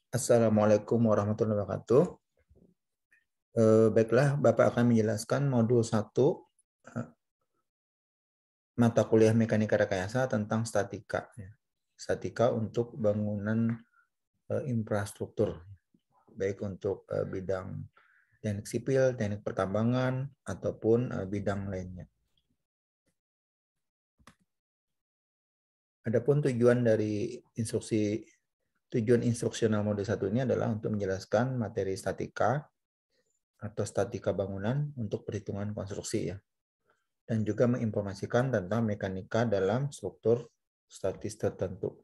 Assalamualaikum warahmatullahi wabarakatuh. Baiklah, Bapak akan menjelaskan modul 1 mata kuliah mekanika rekayasa tentang statika. Statika untuk bangunan infrastruktur, baik untuk bidang teknik sipil, teknik pertambangan, ataupun bidang lainnya. Adapun tujuan instruksional modul 1 ini adalah untuk menjelaskan materi statika atau statika bangunan untuk perhitungan konstruksi ya. Dan juga menginformasikan tentang mekanika dalam struktur statis tertentu.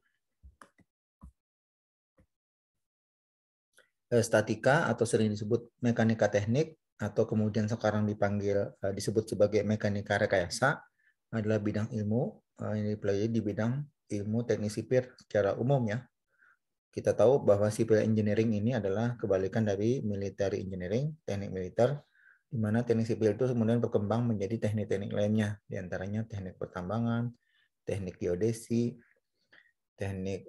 Statika atau sering disebut mekanika teknik atau kemudian sekarang disebut sebagai mekanika rekayasa adalah bidang ilmu yang dipelajari di bidang ilmu teknik sipil secara umum ya. Kita tahu bahwa civil engineering ini adalah kebalikan dari military engineering, teknik militer, di mana teknik sipil itu kemudian berkembang menjadi teknik-teknik lainnya, diantaranya teknik pertambangan, teknik geodesi, teknik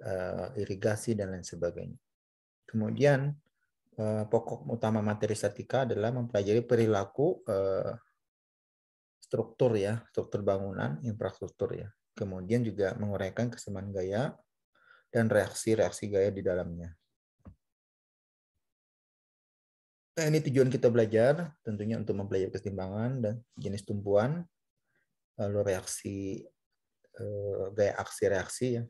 irigasi, dan lain sebagainya. Kemudian pokok utama materi statika adalah mempelajari perilaku struktur ya, struktur bangunan, infrastruktur ya. Kemudian juga menguraikan kesamaan gaya dan reaksi-reaksi gaya di dalamnya. Nah, ini tujuan kita belajar, tentunya untuk mempelajari keseimbangan dan jenis tumpuan, lalu reaksi gaya aksi reaksi ya.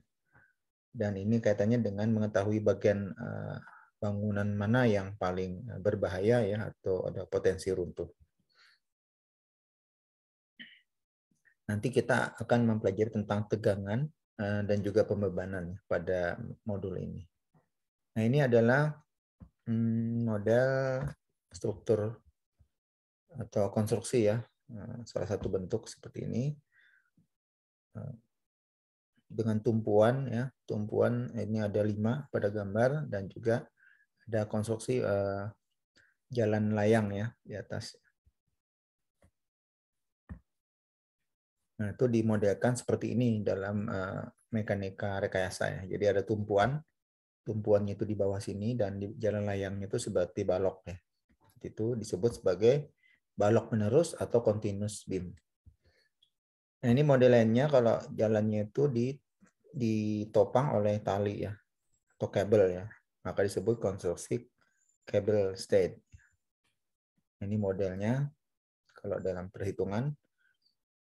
Dan ini kaitannya dengan mengetahui bagian bangunan mana yang paling berbahaya ya atau ada potensi runtuh. Nanti kita akan mempelajari tentang tegangan dan juga pembebanan pada modul ini. Nah, ini adalah model struktur atau konstruksi ya. Salah satu bentuk seperti ini. Dengan tumpuan ya, tumpuan ini ada 5 pada gambar dan juga ada konstruksi jalan layang ya di atas. Nah, itu dimodelkan seperti ini dalam mekanika rekayasa ya. Jadi ada tumpuannya itu di bawah sini dan di jalan layangnya itu seperti balok ya. Itu disebut sebagai balok penerus atau continuous beam. Nah, ini model lainnya kalau jalannya itu ditopang oleh tali ya atau kabel ya. Maka disebut konstruksi kabel stayed. Ini modelnya kalau dalam perhitungan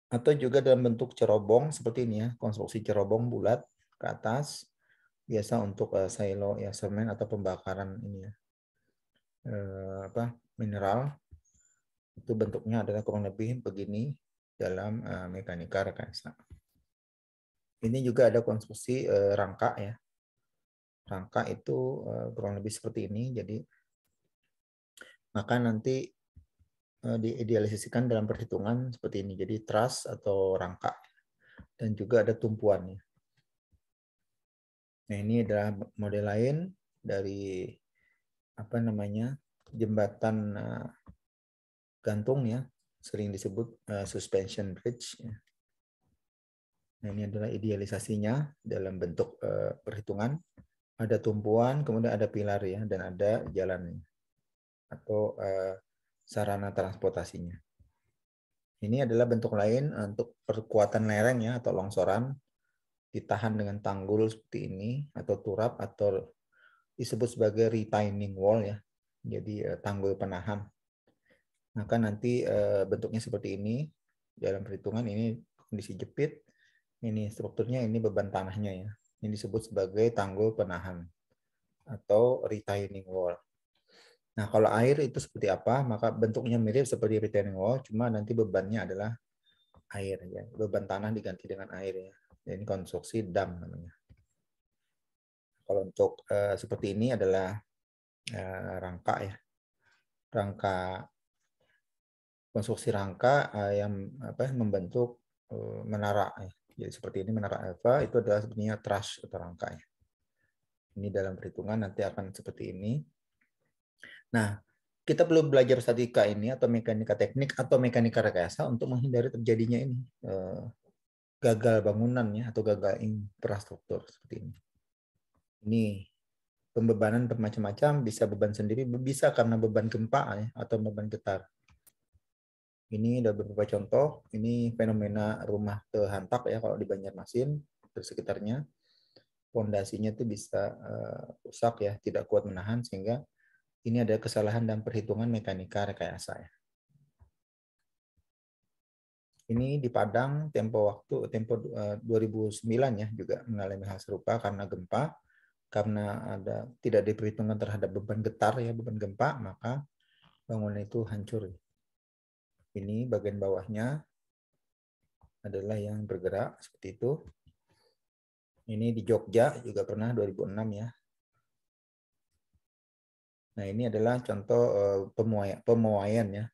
atau juga dalam bentuk cerobong seperti ini ya, konstruksi cerobong bulat ke atas biasa untuk silo ya semen atau pembakaran ini ya. Mineral itu bentuknya adalah kurang lebih begini dalam mekanika rekayasa. Ini juga ada konstruksi rangka ya. Rangka itu kurang lebih seperti ini. Jadi maka nanti diidealisasikan dalam perhitungan seperti ini. Jadi truss atau rangka dan juga ada tumpuannya. Nah, ini adalah model lain dari jembatan gantung ya, sering disebut suspension bridge. Nah, ini adalah idealisasinya dalam bentuk perhitungan. Ada tumpuan, kemudian ada pilar ya, dan ada jalan atau sarana transportasinya. Ini adalah bentuk lain untuk perkuatan lereng ya atau longsoran ditahan dengan tanggul seperti ini atau turap atau disebut sebagai retaining wall ya. Jadi tanggul penahan. Maka nanti bentuknya seperti ini dalam perhitungan ini kondisi jepit, ini strukturnya, ini beban tanahnya ya. Ini disebut sebagai tanggul penahan atau retaining wall. Nah, kalau air itu seperti apa? Maka bentuknya mirip seperti retaining wall, cuma nanti bebannya adalah air ya. Beban tanah diganti dengan air ya. Ini konstruksi dam namanya. Kalau untuk seperti ini adalah rangka ya. Rangka konstruksi rangka yang membentuk menara ya. Jadi seperti ini menara alfa itu adalah sebenarnya truss atau rangka ya. Ini dalam perhitungan nanti akan seperti ini. Nah, kita perlu belajar statika ini atau mekanika teknik atau mekanika rekayasa untuk menghindari terjadinya ini gagal bangunan ya atau gagal infrastruktur seperti ini. Ini pembebanan bermacam-macam, bisa beban sendiri, bisa karena beban gempa ya, atau beban getar. Ini ada beberapa contoh. Ini fenomena rumah terhantak ya kalau di Banjarmasin dan sekitarnya. Pondasinya itu bisa rusak ya, tidak kuat menahan, sehingga ini ada kesalahan dalam perhitungan mekanika rekayasa ya. Ini di Padang tempo 2009 ya juga mengalami hal serupa karena gempa, karena ada tidak diperhitungkan terhadap beban getar ya, beban gempa, maka bangunan itu hancur. Ini bagian bawahnya adalah yang bergerak seperti itu. Ini di Jogja juga pernah 2006 ya. Nah, ini adalah contoh pemuaian ya.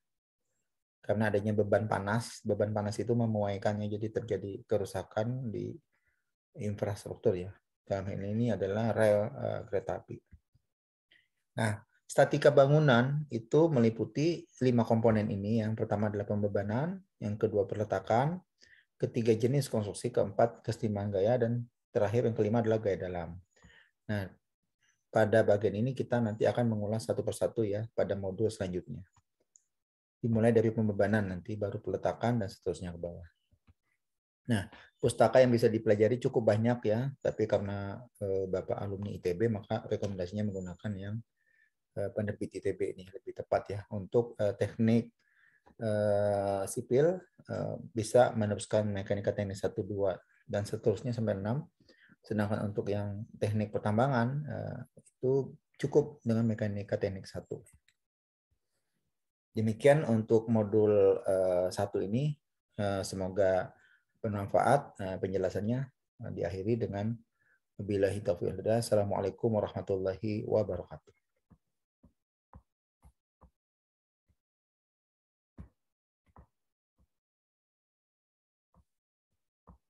Karena adanya beban panas itu memuaikannya, jadi terjadi kerusakan di infrastruktur ya. Dalam hal ini adalah rel kereta api. Nah, statika bangunan itu meliputi 5 komponen ini. Yang pertama adalah pembebanan, yang kedua peletakan, ketiga jenis konstruksi, keempat kesetimbangan gaya, dan terakhir yang kelima adalah gaya dalam. Nah, pada bagian ini kita nanti akan mengulas satu persatu ya pada modul selanjutnya. Dimulai dari pembebanan, nanti baru peletakan dan seterusnya ke bawah. Nah, pustaka yang bisa dipelajari cukup banyak ya, tapi karena Bapak alumni ITB maka rekomendasinya menggunakan yang penerbit ITB ini lebih tepat ya. Untuk teknik sipil bisa meneruskan mekanika teknik 1, 2 dan seterusnya sampai 6. Sedangkan untuk yang teknik pertambangan itu cukup dengan mekanika teknik 1. Demikian untuk modul 1 ini. Semoga bermanfaat penjelasannya. Diakhiri dengan wabillahi taufiq wal hidayah. Assalamualaikum warahmatullahi wabarakatuh.